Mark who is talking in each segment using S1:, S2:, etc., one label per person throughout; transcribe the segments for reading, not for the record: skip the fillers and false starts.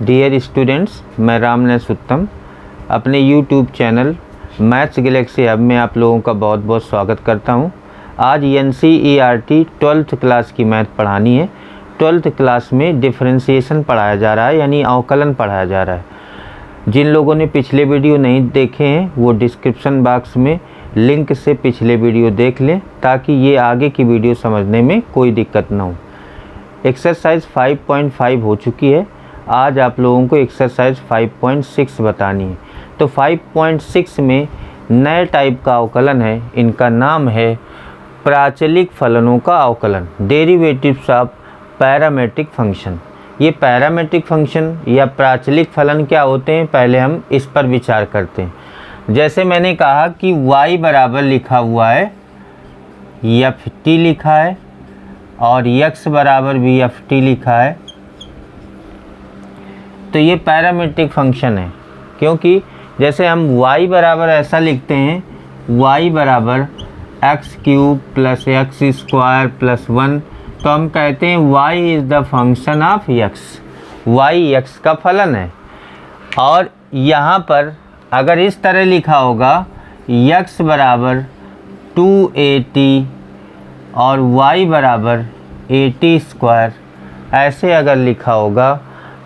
S1: Dear students, मैं रामनेस उत्तम अपने YouTube channel maths Galaxy hub में आप लोगों का बहुत बहुत स्वागत करता हूं। आज NCERT 12th क्लास की मैथ पढ़ानी है। 12th क्लास में डिफरेंशिएशन पढ़ाया जा रहा है, यानी अवकलन पढ़ाया जा रहा है। जिन लोगों ने पिछले वीडियो नहीं देखे हैं वो डिस्क्रिप्शन बॉक्स में लिंक से पिछले वीडियो देख लें, ताकि ये आगे की वीडियो समझने में कोई दिक्कत ना हो। एक्सरसाइज 5.5 हो चुकी है। आज आप लोगों को एक्सरसाइज 5.6 बतानी है। तो 5.6 में नए टाइप का अवकलन है, इनका नाम है प्राचलिक फलनों का अवकलन, डेरिवेटिव्स ऑफ पैरामेट्रिक फंक्शन। ये पैरामेट्रिक फंक्शन या प्राचलिक फलन क्या होते हैं, पहले हम इस पर विचार करते हैं। जैसे मैंने कहा कि y बराबर लिखा हुआ है ft लिखा है और x बराबर भी ft लिखा है, तो ये पैरामेट्रिक फंक्शन है। क्योंकि जैसे हम y बराबर ऐसा लिखते हैं, y बराबर x cube plus x square plus 1, तो हम कहते हैं y is the function of x, y x का फलन है। और यहाँ पर अगर इस तरह लिखा होगा x बराबर 2at और y बराबर 80 स्क्वायर, ऐसे अगर लिखा होगा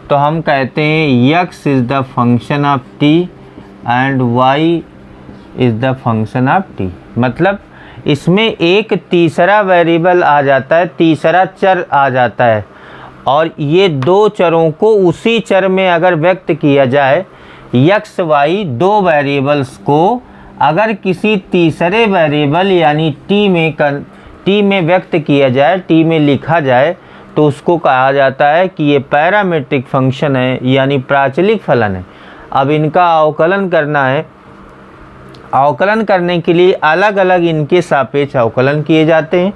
S1: तो हम कहते हैं x is the function of t and y is the function of t। मतलब इसमें एक तीसरा वेरिएबल आ जाता है, तीसरा चर आ जाता है, और ये दो चरों को उसी चर में अगर व्यक्त किया जाए, x y दो वेरिएबल्स को अगर किसी तीसरे वेरिएबल यानी t में व्यक्त किया जाए, t में लिखा जाए, तो उसको कहा जाता है कि ये पैरामेट्रिक फंक्शन है, यानी प्राचलिक फलन है। अब इनका अवकलन करना है। अवकलन करने के लिए अलग अलग इनके सापेक्ष अवकलन किए जाते हैं।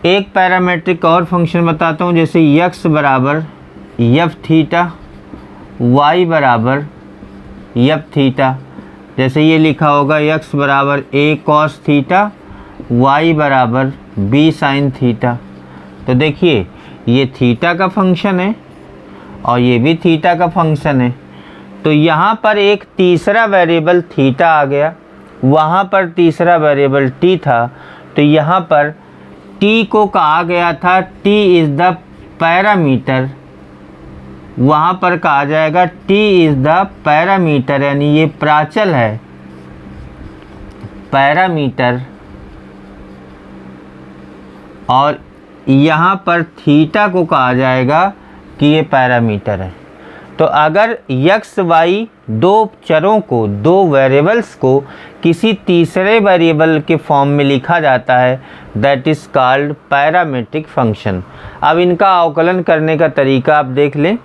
S1: एक पैरामेट्रिक और फंक्शन बताता हूँ, जैसे x बराबर f थीटा, y बराबर f थीटा। जैसे ये लिखा होगा x बराबर a cos थीटा, y बराबर b sin थीटा। तो देखिए ये थीटा का फंक्शन है और ये भी थीटा का फंक्शन है। तो यहाँ पर एक तीसरा वेरिएबल थीटा आ गया, वहाँ पर तीसरा वेरिएबल t था, तो यहाँ पर t को कहा गया था t इज़ द पैरामीटर, वहाँ पर कहा जाएगा t इज़ द पैरामीटर, यानी ये प्राचल है, पैरामीटर। और यहाँ पर थीटा को कहा जाएगा कि ये पैरामीटर है। तो अगर x y दो चरों को, दो वेरिएबल्स को किसी तीसरे वेरिएबल के फॉर्म में लिखा जाता है, that is called parametric function. अब इनका अवकलन करने का तरीका आप देख लें।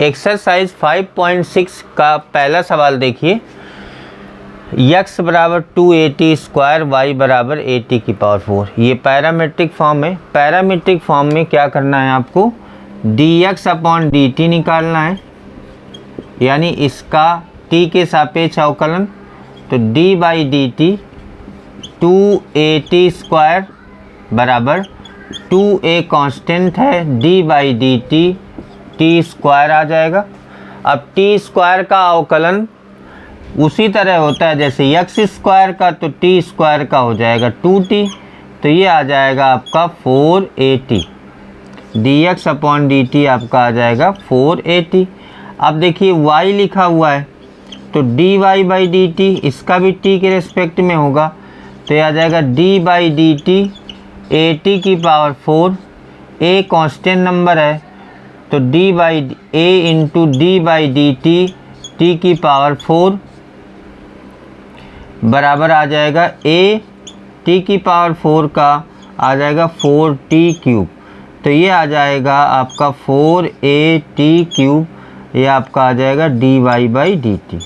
S1: एक्सरसाइज 5.6 का पहला सवाल देखिए, x बराबर 2at स्क्वायर, y बराबर 80 की पावर 4। ये पैरामेट्रिक फॉर्म है। पैरामेट्रिक फॉर्म में क्या करना है आपको, dx अपॉन dt निकालना है, यानी इसका t के सापेक्ष अवकलन। तो d by D T 2at square बराबर 2a कांस्टेंट है, d by D T t square आ जाएगा। अब t स्क्वायर का अवकलन उसी तरह होता है जैसे x स्क्वायर का, तो t स्क्वायर का हो जाएगा 2t, तो ये आ जाएगा आपका 4at। dx अपॉन dt आपका आ जाएगा 4at। अब देखिए y लिखा हुआ है, तो dy बाई डी टी, इसका भी t के रेस्पेक्ट में होगा, तो ये आ जाएगा d बाई डी टी 80 की पावर 4। a कांस्टेंट नंबर है, तो d by a into D by D T t की पावर 4 बराबर आ जाएगा a t की पावर 4 का आ जाएगा 4t क्यूब। तो ये आ जाएगा आपका 4at क्यूब, ये आपका आ जाएगा dy बाई डी टी।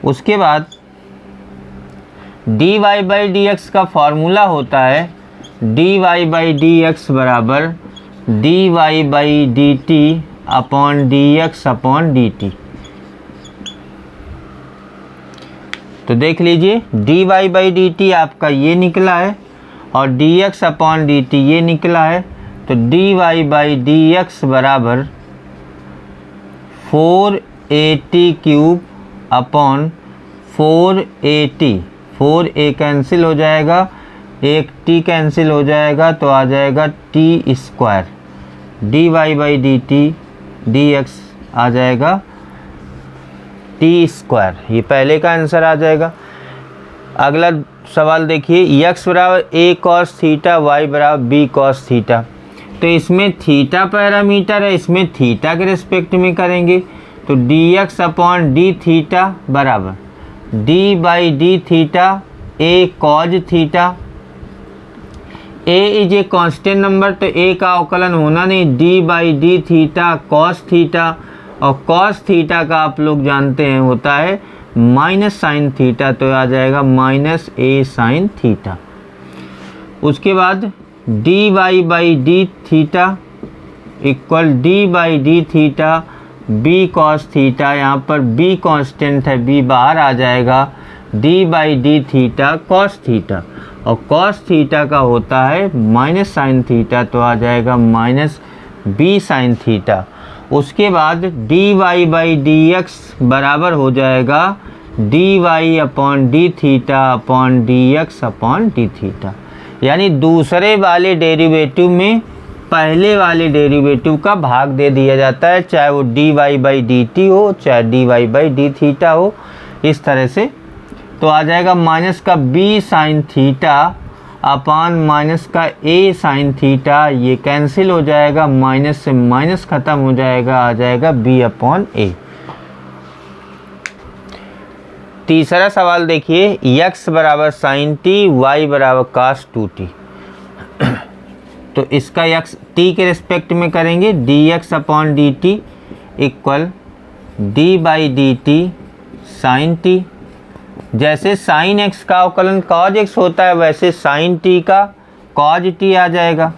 S1: उसके बाद dy बाई dx का फॉर्मूला होता है dy बाई dx बराबर dy by D T upon dx upon D T. तो देख लीजिए dy बाई डी टी आपका ये निकला है और dx अपॉन डी टी ये निकला है। तो dy बाई dx बराबर 480 क्यूब अपॉन 480, 4a कैंसिल हो जाएगा, एक t कैंसिल हो जाएगा, तो आ जाएगा t square dy by D T dx आ जाएगा t स्क्वायर। ये पहले का आंसर आ जाएगा। अगला सवाल देखिए, x बराबर a cos थीटा, y बराबर b cos थीटा। तो इसमें थीटा पैरामीटर है, इसमें थीटा के रिस्पेक्ट में करेंगे, तो dx अपॉन डी थीटा बराबर d by D theta a cos theta. a is a constant number, तो a का अवकलन होना नहीं, d by D theta cos theta, और cos थीटा का आप लोग जानते हैं होता है माइनस साइन थीटा, तो आ जाएगा माइनस a साइन थीटा। उसके बाद dy by D theta equal d by D theta b cos theta, यहाँ पर b कांस्टेंट है, b बाहर आ जाएगा, d by D theta cos theta, और cos थीटा का होता है माइनस साइन थीटा, तो आ जाएगा माइनस b साइन थीटा। उसके बाद dy बाई डी एक्स बराबर हो जाएगा dy upon D theta upon D X upon D theta, यानी दूसरे वाले डेरिवेटिव में पहले वाले डेरिवेटिव का भाग दे दिया जाता है, चाहे वो dy बाई डी टी हो, चाहे dy बाई डी थीटा हो, इस तरह से। तो आ जाएगा माइनस का b sine theta upon minus का a साइन थीटा, ये कैंसिल हो जाएगा, माइनस से माइनस ख़त्म हो जाएगा, आ जाएगा b अपॉन a। तीसरा सवाल देखिए, x बराबर साइन टी, y बराबर कास 2t। तो इसका x t के रिस्पेक्ट में करेंगे, dx upon D t equal d by D T sine t. जैसे साइन x का अवकलन cos x होता है, वैसे साइन t का cos t आ जाएगा,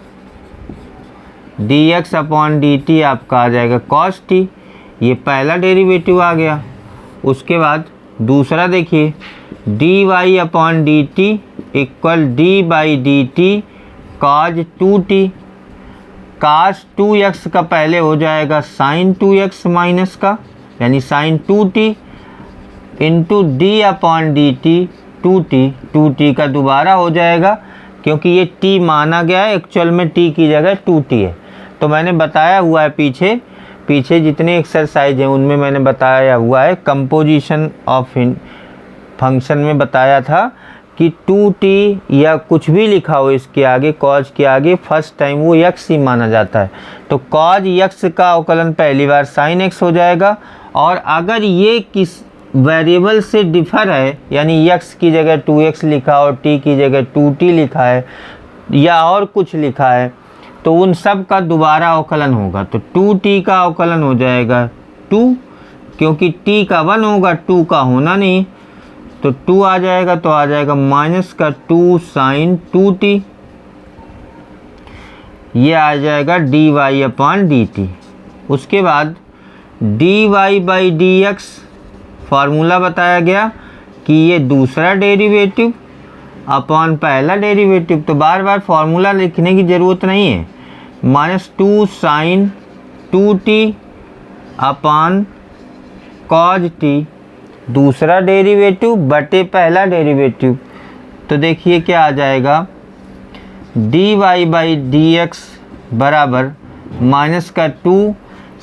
S1: dx अपॉन डी टी आपका आ जाएगा cos t, ये पहला डेरिवेटिव आ गया। उसके बाद दूसरा देखिए, dy upon D t equal d by D T cos 2t, cos 2x का पहले हो जाएगा sin 2x माइनस का, यानी sin 2t into D upon D T 2t का दोबारा हो जाएगा, क्योंकि ये t माना गया है, एक्चुअल में t की जगह 2t है। तो मैंने बताया हुआ है पीछे जितने एक्सरसाइज हैं उनमें मैंने बताया हुआ है, कंपोजिशन ऑफ फंक्शन में बताया था कि 2t या कुछ भी लिखा हो इसके आगे, cos के आगे, फर्स्ट टाइम वो x ही माना जाता है। तो cos x का अवकलन पहली बार sin x हो जाएगा, और अगर ये किस वेरिएबल से डिफर है, यानी x की जगह 2x लिखा और t की जगह 2t लिखा है या और कुछ लिखा है, तो उन सब का दोबारा अवकलन होगा। तो 2t का अवकलन हो जाएगा 2, क्योंकि t का 1 होगा, 2 का होना नहीं, तो 2 आ जाएगा, तो आ जाएगा माइनस का 2 साइन 2t, ये आ जाएगा dy अपॉन डी टी। उसके बाद dy by d x formula बताया गया कि ये दूसरा डेरिवेटिव अपॉन पहला डेरिवेटिव, तो बार बार फार्मूला लिखने की ज़रूरत नहीं है। Minus 2 sine 2t upon cos t, दूसरा डेरिवेटिव बटे पहला डेरिवेटिव, तो देखिए क्या आ जाएगा, dy बाई डी एक्स बराबर माइनस का 2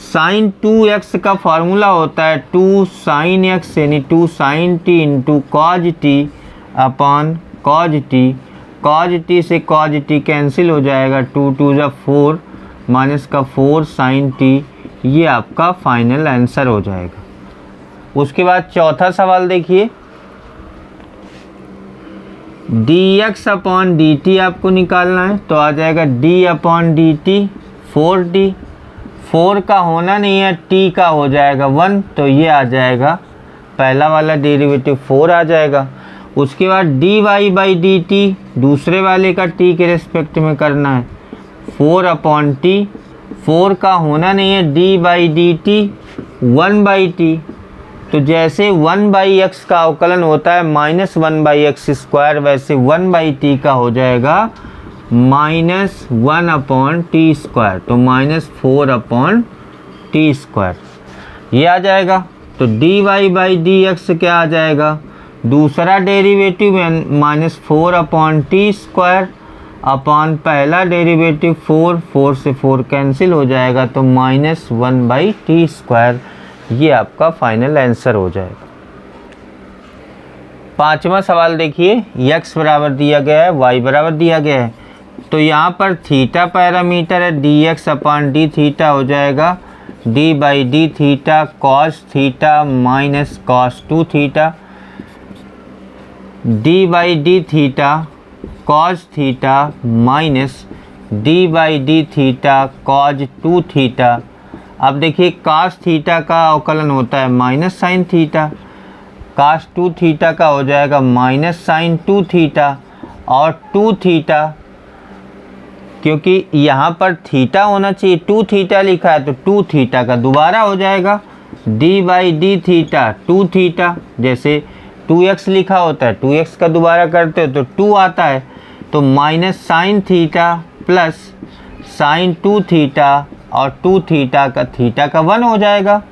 S1: साइन 2x का फार्मूला होता है 2 साइन x, यानी 2 sine t into cos t upon cos t, cos t से कॉज t कैंसिल हो जाएगा, 2 2 जा 4 माइनस का 4 साइन t, ये आपका फाइनल आंसर हो जाएगा। उसके बाद चौथा सवाल देखिए, dx अपॉन डी टी आपको निकालना है, तो आ जाएगा d upon D T 4d, 4 का होना नहीं है, t का हो जाएगा 1, तो ये आ जाएगा पहला वाला डेरिवेटिव 4 आ जाएगा। उसके बाद dy बाई डी टी दूसरे वाले का t के रिस्पेक्ट में करना है, 4 अपॉन टी, 4 का होना नहीं है, d by D T 1 by T, तो जैसे 1 बाई एक्स का अवकलन होता है माइनस 1 बाई एक्स स्क्वायर, वैसे 1 बाई टी का हो जाएगा माइनस 1 अपॉन टी स्क्वायर, तो माइनस 4 अपॉन टी स्क्वायर। ये आ जाएगा। तो D Y by d x क्या आ जाएगा, दूसरा डेरिवेटिव -4/t² अपॉन पहला डेरिवेटिव 4 से 4 कैंसिल हो जाएगा, तो -1/t²। ये आपका फाइनल आंसर हो जाएगा। पांचवा सवाल देखिए, x बराबर दिया गया है, y बराबर दिया गया है, तो यहाँ पर थीटा पैरामीटर है, dx/d थीटा हो जाएगा d/d theta cos theta minus cos 2 theta, d/d theta cos theta minus d/d theta cos 2 theta. अब देखिए cos थीटा का अवकलन होता है minus sine theta, cos 2 theta का हो जाएगा माइनस साइन 2 थीटा, और 2 थीटा क्योंकि यहाँ पर थीटा होना चाहिए, 2 थीटा लिखा है तो 2 थीटा का दोबारा हो जाएगा d/d थीटा 2 थीटा, जैसे 2x लिखा होता है 2x का दोबारा करते हो तो 2 आता है, तो minus sine theta plus sign 2 theta, और 2 थीटा का 1 हो जाएगा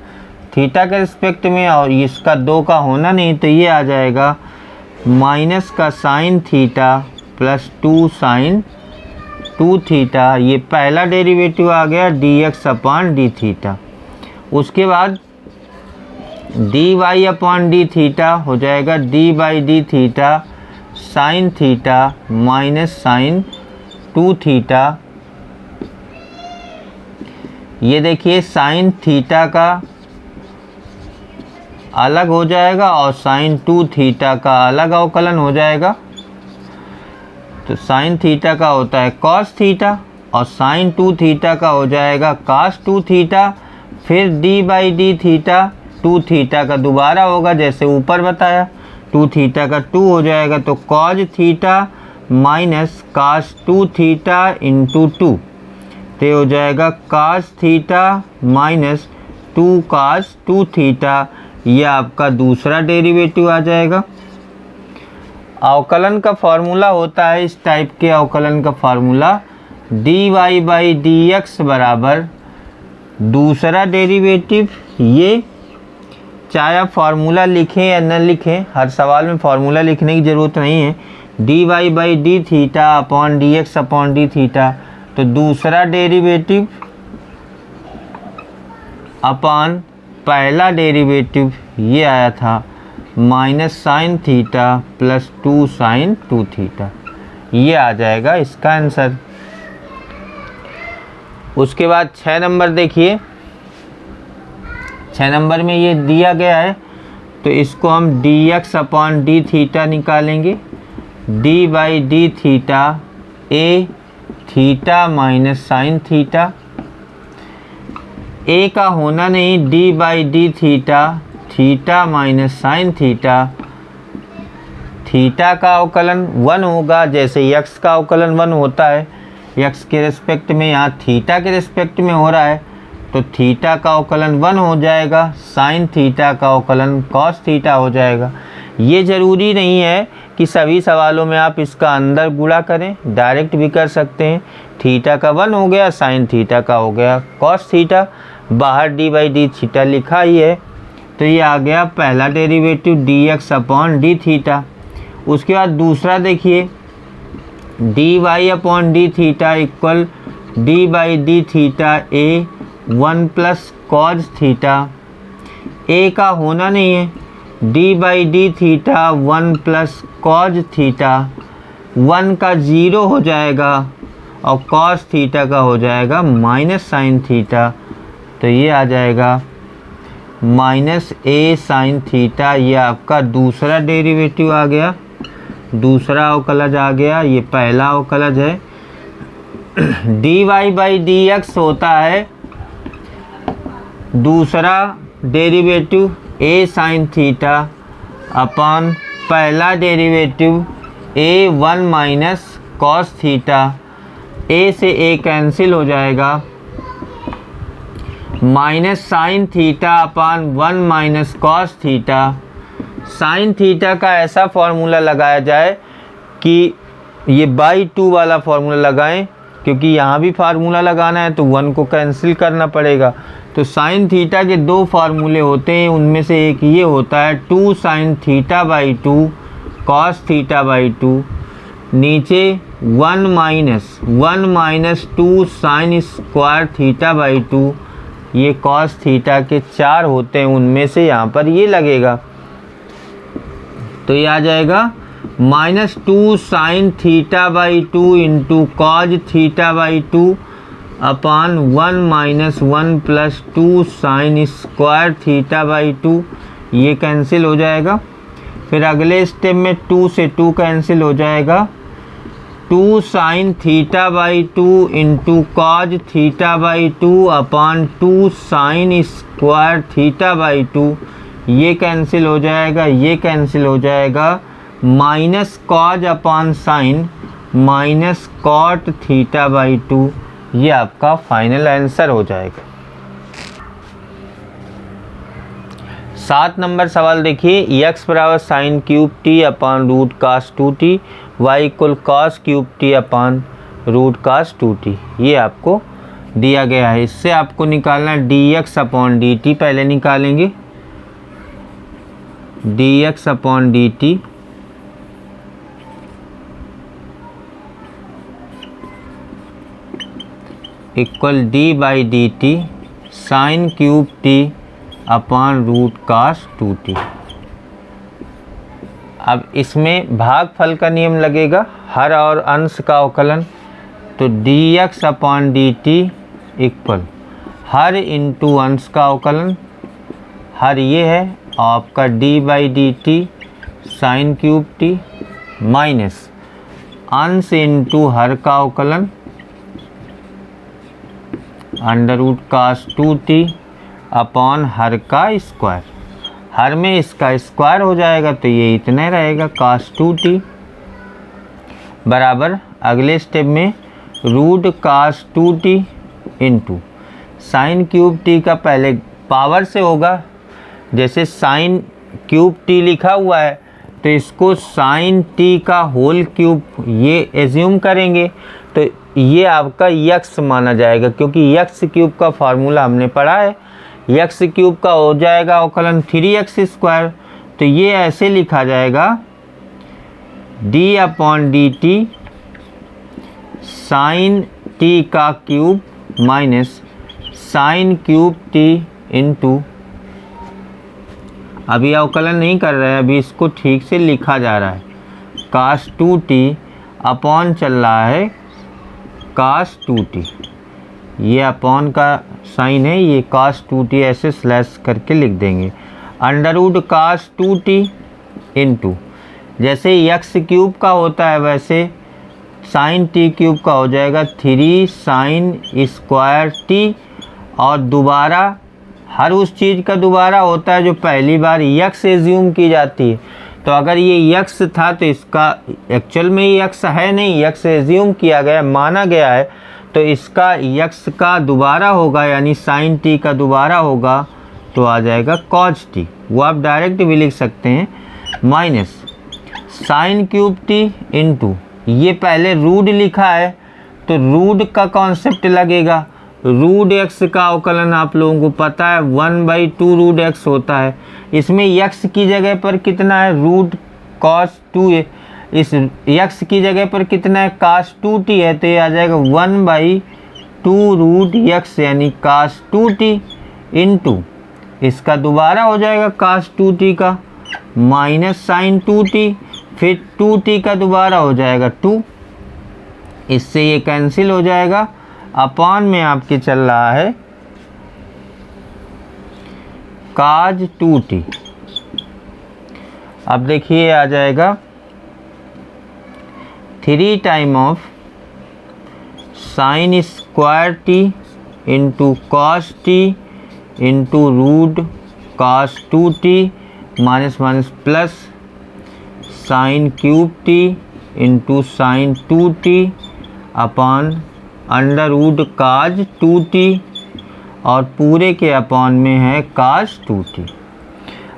S1: थीटा के रिस्पेक्ट में, और इसका 2 का होना नहीं, तो ये आ जाएगा माइनस का sine theta plus 2 sine 2 theta. ये पहला डेरिवेटिव आ गया dx/d थीटा। उसके बाद dy/d थीटा हो जाएगा d/d theta sine theta minus sine 2 theta. ये देखिए साइन थीटा का अलग हो जाएगा और साइन 2 थीटा का अलग अवकलन हो जाएगा, तो साइन थीटा का होता है कॉस थीटा और साइन 2 थीटा का हो जाएगा कॉस 2 थीटा, फिर d/d थीटा 2 थीटा का दोबारा होगा जैसे ऊपर बताया, 2 थीटा का 2 हो जाएगा, तो cos theta minus cos 2 theta into 2, तो हो जाएगा cos theta minus 2 cos 2 theta. यह आपका दूसरा डेरिवेटिव आ जाएगा। अवकलन का फॉर्मूला होता है इस टाइप के अवकलन का फॉर्मूला dy/dx बराबर दूसरा डेरिवेटिव, ये चाहे आप फार्मूला लिखें या न लिखें, हर सवाल में फार्मूला लिखने की ज़रूरत नहीं है, dy/d theta upon dx/d theta, तो दूसरा डेरिवेटिव अपॉन पहला डेरिवेटिव ये आया था minus sine theta plus 2 sine 2 theta, ये आ जाएगा इसका आंसर। उसके बाद 6 नंबर देखिए, 6 नंबर में ये दिया गया है, तो इसको हम dx/d थीटा निकालेंगे, d/d theta a theta minus sine theta, a का होना नहीं, d/d theta theta minus sine theta, theta का अवकलन 1 होगा, जैसे x का अवकलन 1 होता है, x के रिस्पेक्ट में, यहाँ थीटा के रिस्पेक्ट में हो रहा है, तो थीटा का अवकलन 1 हो जाएगा, साइन थीटा का अवकलन कॉस थीटा हो जाएगा। ये ज़रूरी नहीं है कि सभी सवालों में आप इसका अंदर गुणा करें, डायरेक्ट भी कर सकते हैं। थीटा का 1 हो गया, साइन थीटा का हो गया कॉस थीटा, बाहर d/d थीटा लिखा ही है, तो ये आ गया पहला डेरिवेटिव dx/d थीटा। उसके बाद दूसरा देखिए dy/d theta equal d/d theta a 1 plus cos theta, a का होना नहीं है, d/d theta 1 plus cos theta, 1 का 0 हो जाएगा और कॉस थीटा का हो जाएगा माइनस साइन थीटा, तो ये आ जाएगा माइनस a साइन थीटा। ये आपका दूसरा डेरिवेटिव आ गया, दूसरा अवकलज आ गया, ये पहला अवकलज है। dy/dx होता है दूसरा derivative a sine theta upon पहला derivative a1 minus cos theta, a से a कैंसिल हो जाएगा, minus sine theta upon 1 minus cos theta. Sine theta का ऐसा फार्मूला लगाया जाए कि ये बाई 2 वाला फार्मूला लगाएं, क्योंकि यहाँ भी फार्मूला लगाना है तो 1 को कैंसिल करना पड़ेगा, तो तो साइन थीटा के दो फार्मूले होते हैं, उनमें से एक ये होता है 2 sine theta by 2 cos theta by 2, नीचे 1 minus 2 sine square theta by 2, ये कॉस थीटा के 4 होते हैं, उनमें से यहाँ पर ये लगेगा। तो ये आ जाएगा -2 sine theta by 2 into cos theta by 2 upon 1 - 1 plus 2 sine square theta by 2, ये कैंसिल हो जाएगा। फिर अगले स्टेप में 2 से 2 कैंसिल हो जाएगा, 2 sine theta by 2 into cos theta by 2 upon 2 sine square theta by 2, ये कैंसिल हो जाएगा, ये कैंसिल हो जाएगा, minus cos upon sine minus cot theta by 2, ये आपका फाइनल आंसर हो जाएगा। 7 नंबर सवाल देखिए, x बराबर sine cube T upon root cos 2t, y equal cos cube T upon root cos 2t, ये आपको दिया गया है। इससे आपको निकालना है dx अपॉन dt, पहले निकालेंगे dx upon dt equal d by D T sine cube T upon root cos 2t। अब इसमें भागफल का नियम लगेगा, हर और अंश का अवकलन, तो dx अपॉन dt इक्वल हर इंटू अंश का अवकलन, हर ये है आपका d by D T sine cube T minus अंश इंटू हर का अवकलन under root cos 2t upon हर का स्क्वायर, हर में इसका स्क्वायर हो जाएगा तो ये इतना रहेगा कास 2t बराबर अगले स्टेप में root cos 2t into sign cube T का पहले पावर से होगा, जैसे साइन क्यूब टी लिखा हुआ है तो इसको साइन टी का होल क्यूब ये एज्यूम करेंगे, तो ये आपका यक्स माना जाएगा, क्योंकि यक्स क्यूब का फार्मूला हमने पढ़ा है, यक्स क्यूब का हो जाएगा अवकलन 3x स्क्वायर, तो ये ऐसे लिखा जाएगा d upon D T sine T का cube minus sine cube T into, अभी अवकलन नहीं कर रहे हैं, अभी इसको ठीक से लिखा जा रहा है, कास 2t अपॉन चल रहा है कास 2t, ये अपॉन का साइन है, ये कास 2t ऐसे स्लैश करके लिख देंगे, under root cos 2t into, जैसे यक्स क्यूब का होता है वैसे साइन टी क्यूब का हो जाएगा 3 साइन स्क्वायर टी, और दोबारा हर उस चीज़ का दोबारा होता है जो पहली बार यक्स एज्यूम की जाती है, तो अगर ये यक्स था तो इसका एक्चुअल में यक्स है नहीं, यक्स एज्यूम किया गया माना गया है, तो इसका यक्स का दोबारा होगा यानी साइन टी का दोबारा होगा तो आ जाएगा कॉज टी, वो आप डायरेक्ट भी लिख सकते हैं, minus sine cube T into, ये पहले रूट लिखा है तो रूट का कॉन्सेप्ट लगेगा, रूट एक्स का अवकलन आप लोगों को पता है 1/2 रूट एक्स होता है, इसमें यक्स की जगह पर कितना है रूट कॉस 2 है, इस यक्स की जगह पर कितना है कास 2t है, तो ये आ जाएगा 1/2 रूट यक्स यानी कास 2t इंटू इसका दोबारा हो जाएगा कास 2t का माइनस साइन 2t, फिर 2t का दोबारा हो जाएगा 2, इससे ये कैंसिल हो जाएगा, अपॉन में आपके चल रहा है काज 2t। अब देखिए आ जाएगा 3 time of sine square T into cos T into root cos 2t minus minus plus sine cube T into sine 2t upon under root cos 2t और पूरे के अपॉन में है काज 2t।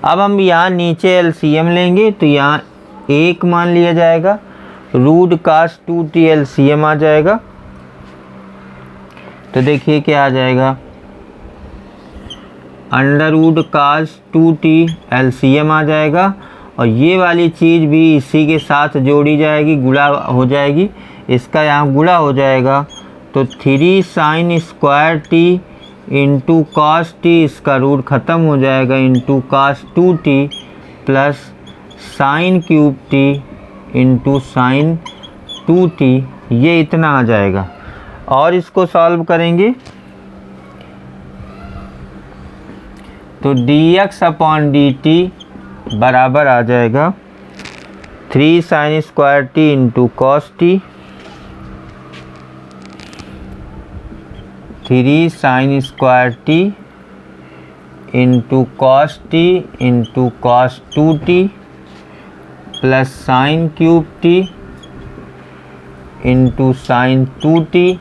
S1: अब हम यहाँ नीचे एलसीएम लेंगे तो यहाँ 1 मान लिया जाएगा, रूट काज 2t एलसीएम आ जाएगा, तो देखिए क्या आ जाएगा under root cos 2t LCM आ जाएगा, और ये वाली चीज़ भी इसी के साथ जोड़ी जाएगी, गुणा हो जाएगी, इसका यहाँ गुणा हो जाएगा। तो 3 sin square T into cos t, इसका रूट ख़त्म हो जाएगा, into cos 2t plus sine cube T into sine 2t, ये इतना आ जाएगा। और इसको सॉल्व करेंगे तो dx अपॉन dt बराबर आ जाएगा 3 sin square T into cos T, 3 sin square T into cos T into cos 2t plus sine cube T into sine 2t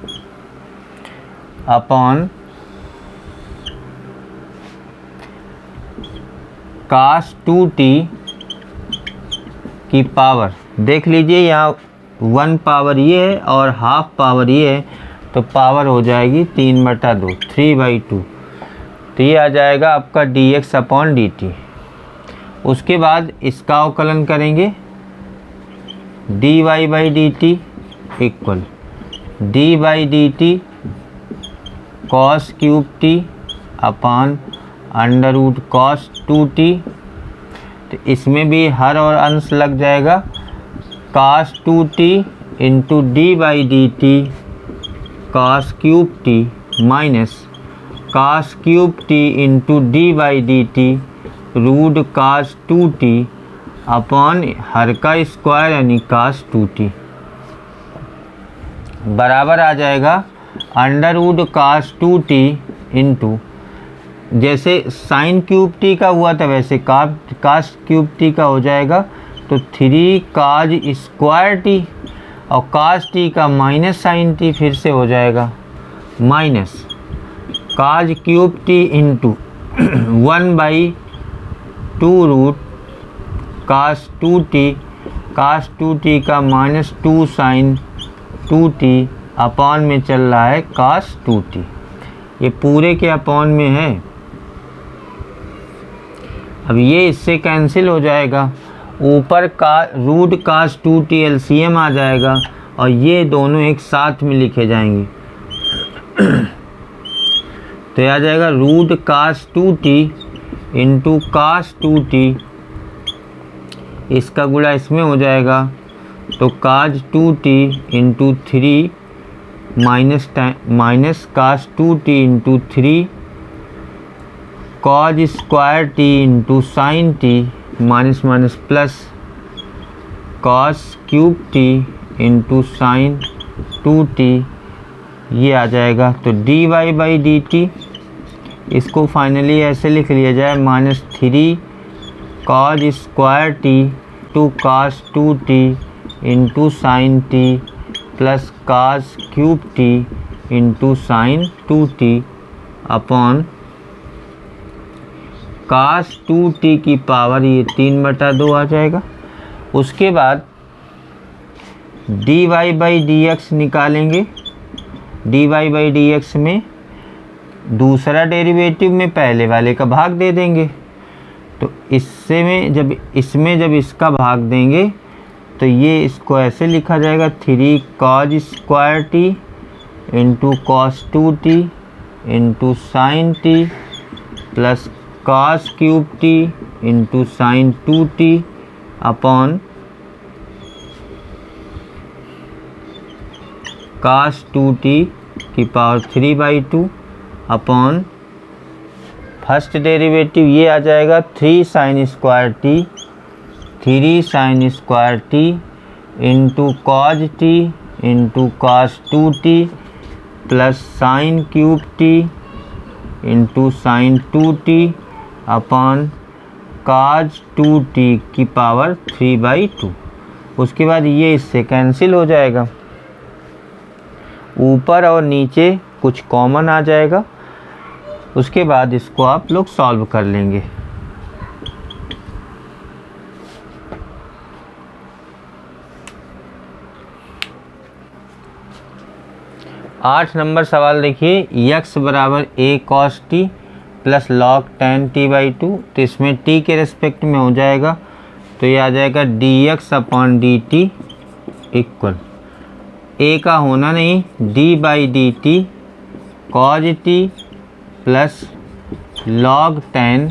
S1: upon cos 2t की पावर। देख लीजिए यहाँ 1 पावर ये है और हाफ पावर ये है, तो पावर हो जाएगी 3/2, 3/2। तो ये आ जाएगा आपका dx अपॉन dt। उसके बाद इसका अवकलन करेंगे, dy/dt equal d/dt cos cube T upon under root cos 2t। तो इसमें भी हर और अंश लग जाएगा, cos 2t into d/dt cos cube T minus cos cube T into d/dt root cos 2t upon हर का स्क्वायर यानी कास 2t बराबर आ जाएगा under root cos 2t into, जैसे साइन क्यूब टी का हुआ था वैसे कास क्यूब टी का हो जाएगा, तो 3 काज स्क्वायर टी और कास टी का माइनस साइन टी फिर से हो जाएगा, minus cos cube T into 1/2 root cos 2t का माइनस 2 साइन 2t अपॉन में चल रहा है कास 2t, ये पूरे के अपॉन में है। अब ये इससे कैंसिल हो जाएगा, ऊपर का रूट कास 2t LCM आ जाएगा, और ये दोनों एक साथ में लिखे जाएंगे। तो आ जाएगा root cos 2t into cos 2t, इसका गुणा इसमें हो जाएगा, तो cos 2t into 3 minus cos 2t into 3 cos square T into sine t minus minus plus cos cube T into sine 2t, ये आ जाएगा। तो dy/dt इसको फाइनली ऐसे लिख लिया जाए, -3 cos square t to cos 2t into sine T plus cos cube T into sine 2t upon cos 2t की पावर ये 3/2 आ जाएगा। उसके बाद dy/dx निकालेंगे, dy/dx में दूसरा डेरिवेटिव में पहले वाले का भाग दे देंगे, तो इसमें जब इसका भाग देंगे तो ये इसको ऐसे लिखा जाएगा, 3 cos square T into cos 2t into sine T plus cos cube T into sine 2t upon cos 2t की पावर 3/2 अपॉन फर्स्ट डेरिवेटिव ये आ जाएगा 3 sine square T into cos T into cos 2t plus sine cube T into sine 2t upon cos 2t की power 3/2। उसके बाद ये इससे cancel हो जाएगा, ऊपर और नीचे कुछ कॉमन आ जाएगा। उसके बाद इसको आप लोग सॉल्व कर लेंगे। आठ नंबर सवाल देखिए, x बराबर a cos t plus log tan t by 2, तो इसमें t के रिस्पेक्ट में हो जाएगा, तो ये आ जाएगा dx upon D t equal a का होना नहीं d by D T cause t plus log tan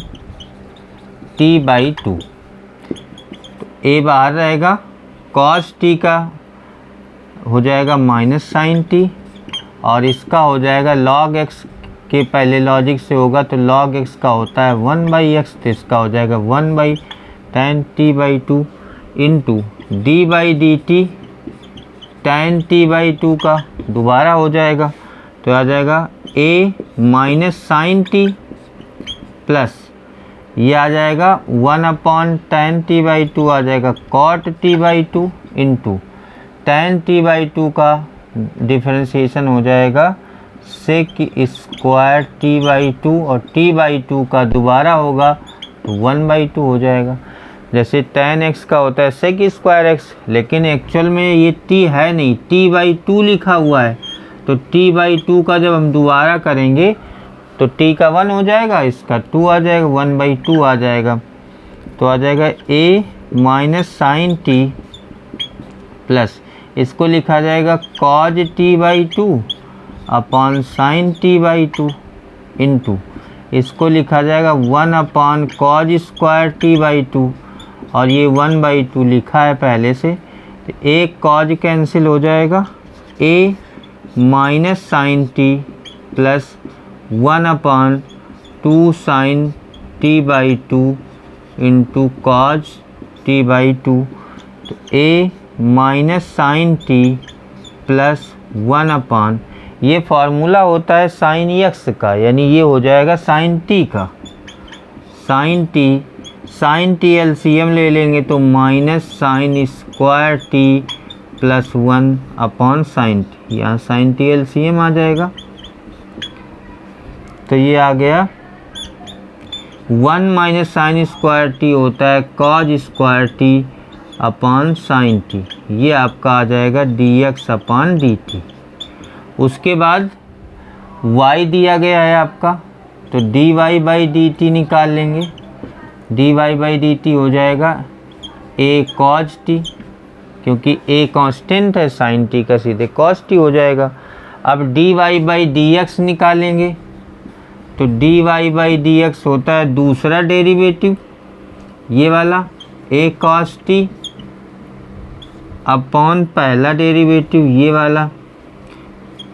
S1: t by 2। तो a बाहर रहेगा, cos t का हो जाएगा माइनस साइन t, और इसका हो जाएगा log x के पहले लॉजिक से होगा तो log x का होता है 1 बाई एक्स, तो इसका हो जाएगा 1 by tan t by 2 into d by D t tan t by 2 का दोबारा हो जाएगा, तो आ जाएगा a minus sine t plus ये आ जाएगा 1 अपॉन tan t बाई 2 आ जाएगा cot t by 2 into tan t by 2 का डिफरेंशिएशन हो जाएगा सेक स्क्वायर t बाई 2, और t बाई 2 का दोबारा होगा तो 1 बाई 2 हो जाएगा। जैसे tan x का होता है सेक स्क्वायर x, लेकिन एक्चुअल में ये t है नहीं, t बाई 2 लिखा हुआ है, तो t बाई 2 का जब हम दोबारा करेंगे तो t का 1 हो जाएगा, इसका 2 आ जाएगा, 1 बाई 2 आ जाएगा, तो आ जाएगा a minus sine t plus इसको लिखा जाएगा cos t by 2 upon sine t by 2 into इसको लिखा जाएगा 1 upon cos square t by 2, और ये 1 बाई 2 लिखा है पहले से, तो एक कॉज कैंसिल हो जाएगा, a minus sine t plus 1 upon 2 sine t by 2 into cos t by 2, तो a minus sine t plus 1 upon ये फार्मूला होता है साइन एक्स का, यानी ये हो जाएगा साइन t का, साइन t एलसीएम ले लेंगे तो minus sine square t plus 1 upon sine t, यहाँ साइन t एलसीएम आ जाएगा, तो ये आ गया 1 माइनस साइन स्क्वायर t होता है cause square t upon sine t, ये आपका आ जाएगा dx अपॉन dt। उसके बाद y दिया गया है आपका, तो dy बाई dt निकाल लेंगे, dy बाई dt हो जाएगा a cos t, क्योंकि a कांस्टेंट है साइन t का, सीधे cos t हो जाएगा। अब dy बाई dx निकालेंगे, तो dy बाई dx होता है दूसरा डेरिवेटिव ये वाला a cos t अपॉन पहला डेरिवेटिव ये वाला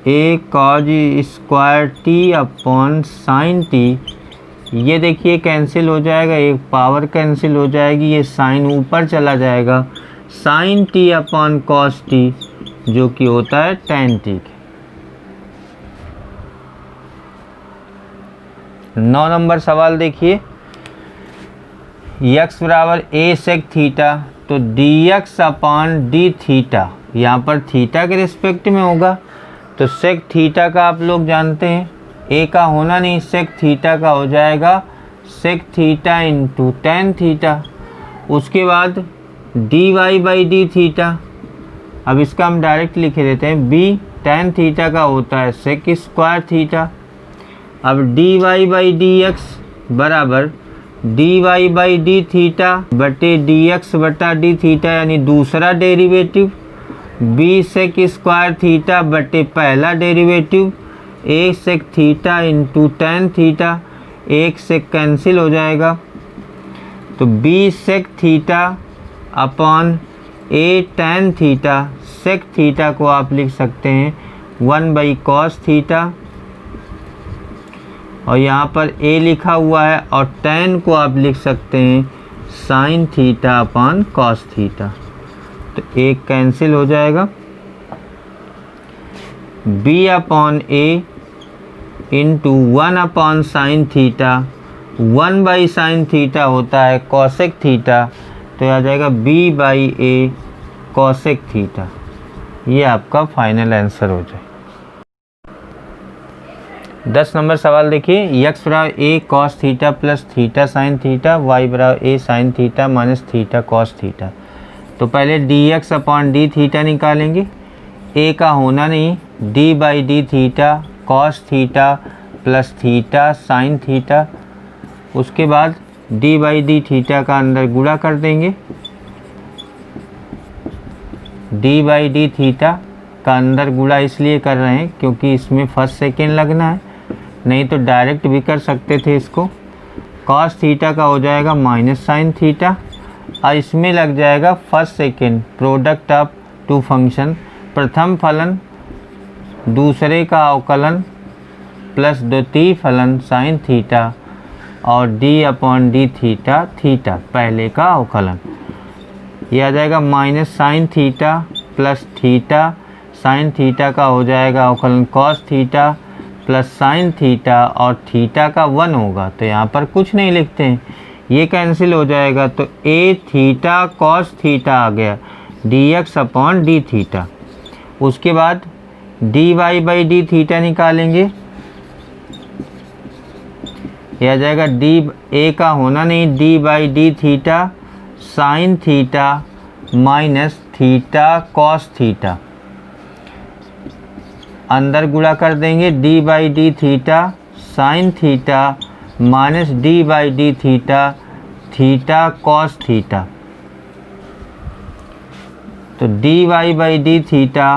S1: a cos square t upon sine t, ये देखिए कैंसिल हो जाएगा, एक पावर कैंसिल हो जाएगी, ये साइन ऊपर चला जाएगा, sine t upon cos t जो कि होता है tan t। 9 नंबर सवाल देखिए, x बराबर a सेक थीटा, तो dx अपॉन डी थीटा, यहाँ पर थीटा के रिस्पेक्ट में होगा, तो सेक थीटा का आप लोग जानते हैं a का होना नहीं, सेक थीटा का हो जाएगा sec theta into tan theta. उसके बाद dy बाई डी थीटा, अब इसका हम डायरेक्ट लिख देते हैं, b टेन थीटा का होता है सेक स्क्वायर थीटा। अब dy बाई डी एक्स बराबर dy बाई डी थीटा बटे dx बटा डी थीटा, यानी दूसरा derivative, b sec square theta बटे पहला derivative a sec theta into tan theta, एक सेक कैंसिल हो जाएगा, तो b sec theta upon a tan theta, sec theta को आप लिख सकते हैं 1 बाई कॉस थीटा, और यहाँ पर a लिखा हुआ है, और tan को आप लिख सकते हैं sign theta upon cos theta, तो एक कैंसिल हो जाएगा, b upon a into 1 upon sine theta, 1 by sine theta होता है कॉसेक थीटा, तो आ जाएगा b by a cosec theta, ये आपका फाइनल आंसर हो जाए। 10 नंबर सवाल देखिए, x बराबर a cos theta plus theta sine theta, y बराबर a sine theta minus theta cos theta. तो पहले dx अपॉन डी थीटा निकालेंगे, a का होना नहीं, d by D theta cos theta plus theta sine theta. उसके बाद डी बाई डी थीटा का अंदर गुणा कर देंगे। डी बाई डी थीटा का अंदर गुणा इसलिए कर रहे हैं क्योंकि इसमें फर्स्ट सेकेंड लगना है, नहीं तो डायरेक्ट भी कर सकते थे इसको। कॉस थीटा का हो जाएगा माइनस साइन थीटा और इसमें लग जाएगा first second product of two function, प्रथम फलन दूसरे का अवकलन प्लस द्वितीय फलन साइन थीटा और d upon D theta theta पहले का अवकलन। यह आ जाएगा minus sine theta plus theta sine theta का हो जाएगा अवकलन cos theta plus sine theta और थीटा का 1 होगा, तो यहाँ पर कुछ नहीं लिखते हैं, ये कैंसिल हो जाएगा। तो ए थीटा कॉस थीटा आ गया D X upon D theta. उसके बाद D Y by D theta निकालेंगे। यह आ जाएगा डी ए का होना नहीं, D by D theta sine theta minus theta cos theta. अंदर गुणा कर देंगे D by D theta sine theta minus D by D theta theta cos theta. तो D Y by D theta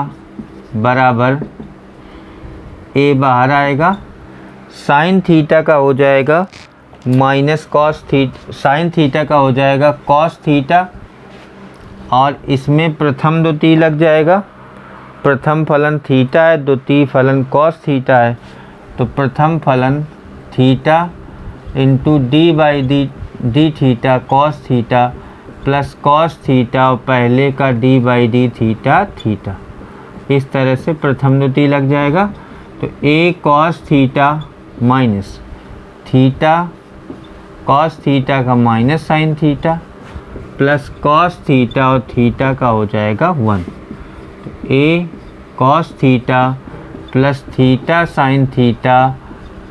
S1: बराबर A बाहर आएगा, साइन थीटा का हो जाएगा minus cos theta, sine theta का हो जाएगा कॉस थीटा और इसमें प्रथम द्वितीय लग जाएगा। प्रथम फलन थीटा है, द्वितीय फलन कॉस थीटा है, तो प्रथम फलन theta into D by D theta cos theta plus cos theta और पहले का D by D theta theta. इस तरह से प्रथम द्वितीय लग जाएगा। तो A cos theta minus theta cos theta का minus sine theta plus cos theta और थीटा का हो जाएगा 1। तो A cos theta plus theta sine theta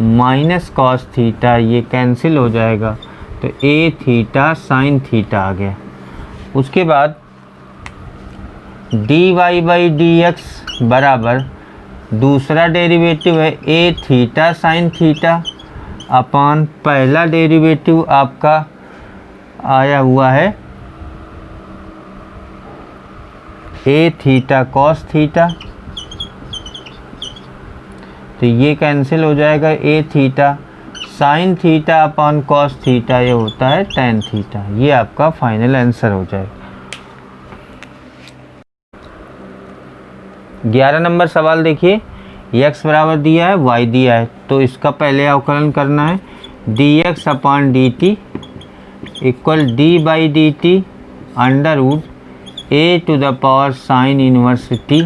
S1: minus cos theta ये कैंसिल हो जाएगा, तो ए थीटा साइन थीटा आ गया। उसके बाद D Y by d x बराबर दूसरा डेरिवेटिव है a theta sine theta upon पहला डेरिवेटिव आपका आया हुआ है ए थीटा कॉस थीटा, तो ये कैंसिल हो जाएगा। A theta sine theta upon cos theta ये होता है टेन थीटा। ये आपका फाइनल आंसर हो जाएगा। 11 नंबर सवाल देखिए, x बराबर दिया है y दिया है, तो इसका पहले अवकलन करना है dx upon D t equal d by D t under root A to the power sine inverse T.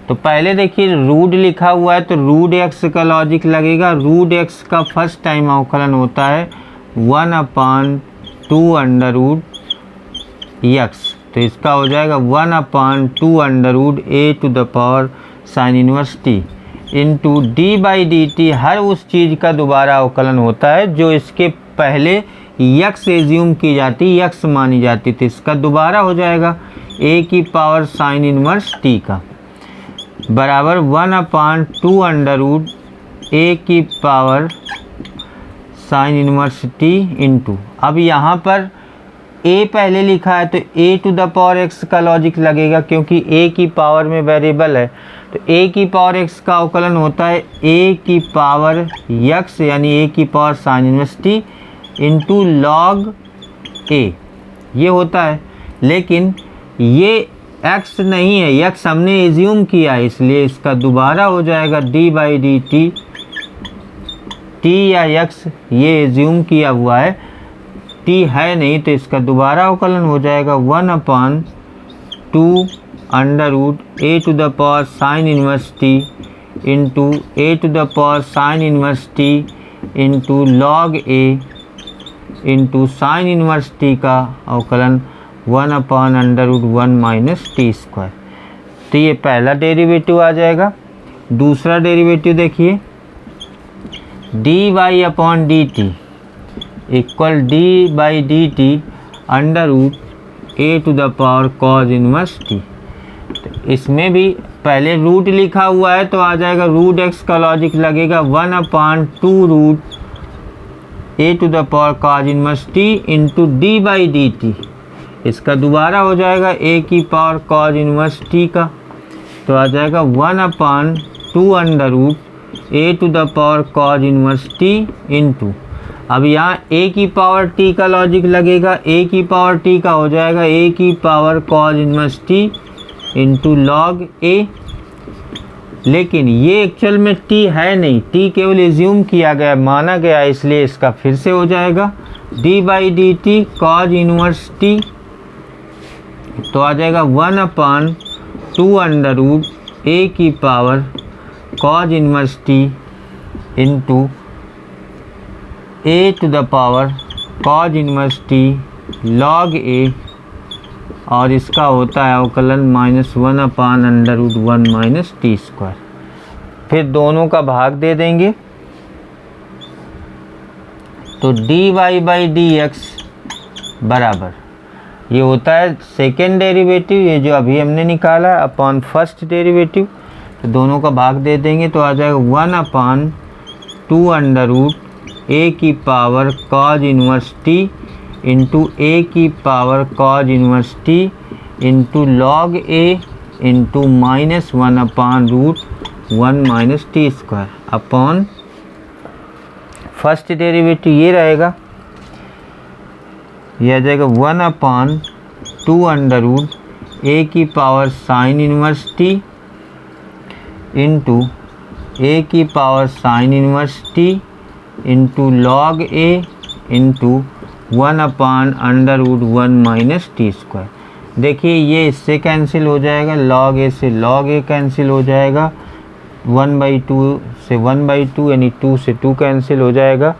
S1: तो पहले देखिए रूट लिखा हुआ है तो रूट x का लॉजिक लगेगा। रूट x का फर्स्ट टाइम अवकलन होता है 1 अपॉन 2 अंडर रूट x, तो इसका हो जाएगा 1 upon 2 under root A to the power sine inverse T into D by D T. हर उस चीज़ का दोबारा अवकलन होता है जो इसके पहले यक्स एज्यूम की जाती, यक्स मानी जाती थी, इसका दोबारा हो जाएगा ए की पावर साइन इनवर्स टी का बराबर 1 अपॉन 2 अंडर रूट ए की power sine inverse T into. अब यहाँ पर a पहले लिखा है तो a to the power x का लॉजिक लगेगा क्योंकि a की पावर में वेरिएबल है, तो a की पावर x का अवकलन होता है a की पावर x यानी a की power sine inverse t into log a ये होता है। लेकिन ये x नहीं है, x हमने एज्यूम किया है, इसलिए इसका दोबारा हो जाएगा d by D T. t या x ये एज्यूम किया हुआ है, t है नहीं, तो इसका दोबारा अवकलन हो जाएगा 1 upon 2 under root A to the power sine inverse T into A to the power sine inverse T into log A into sine inverse t का अवकलन 1 upon under root 1 minus T square. तो ये पहला derivative आ जाएगा। दूसरा derivative देखिए d y upon D t equal d by D t under root A to the power cos inverse T. तो इसमें भी पहले रूट लिखा हुआ है तो आ जाएगा रूट एक्स का लॉजिक लगेगा 1/2 root A to the power cos inverse T into D by D t. इसका दोबारा हो जाएगा ए की पावर कॉज इनवर्स टी का, तो आ जाएगा 1/2 under root A to the power cos inverse T into, अब यहाँ ए की पावर टी का लॉजिक लगेगा, ए की पावर टी का हो जाएगा ए की power cos inverse T into log A. लेकिन ये एक्चुअल में टी है नहीं, टी केवल एज्यूम किया गया, माना गया, इसलिए इसका फिर से हो जाएगा D by D T cos inverse T, तो आ जाएगा 1/2 अंडर रूट ए की power cos inverse T into A to the power cos inverse T log A, और इसका होता है अवकलन -1/√1 माइनस टी स्क्वायर। फिर दोनों का भाग दे देंगे, तो D Y by d x बराबर, ये होता है सेकेंड डेरिवेटिव, ये जो अभी हमने निकाला अपॉन फर्स्ट डेरिवेटिव, तो दोनों का भाग दे देंगे तो आ जाएगा 1/2 अंडर रूट ए की power cos inverse T into A की power cos inverse T into log ए into -1/√1 minus T square upon first derivative ये रहेगा, यह आ जाएगा 1/2 अंडर रूट ए की power sine inverse T into A की power sine inverse T into log ए into 1/√1 minus T square. देखिए ये इससे कैंसिल हो जाएगा, लॉग ए से लॉग ए कैंसिल हो जाएगा, 1/2 से 1/2 यानी 2 से 2 कैंसिल हो जाएगा,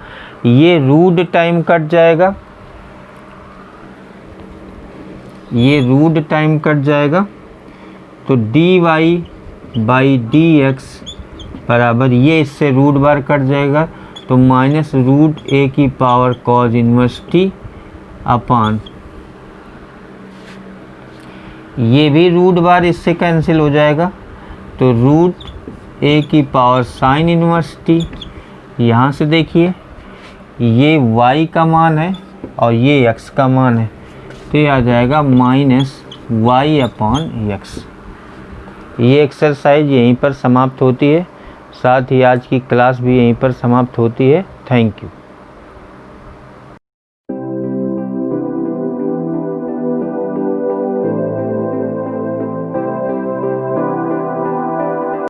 S1: ये रूट टाइम कट जाएगा, ये रूट टाइम कट जाएगा, तो D Y by d x बराबर, ये इससे रूट बार कट जाएगा, तो -√a की power cos inverse T upon, ये भी रूट बार इससे कैंसिल हो जाएगा, तो √a की पावर साइन इनवर्स टी। यहाँ से देखिए ये y का मान है और ये x का मान है, तो ये आ जाएगा -y/x। ये एक्सरसाइज यहीं पर समाप्त होती है, साथ ही आज की क्लास भी यहीं पर समाप्त होती है। Thank you.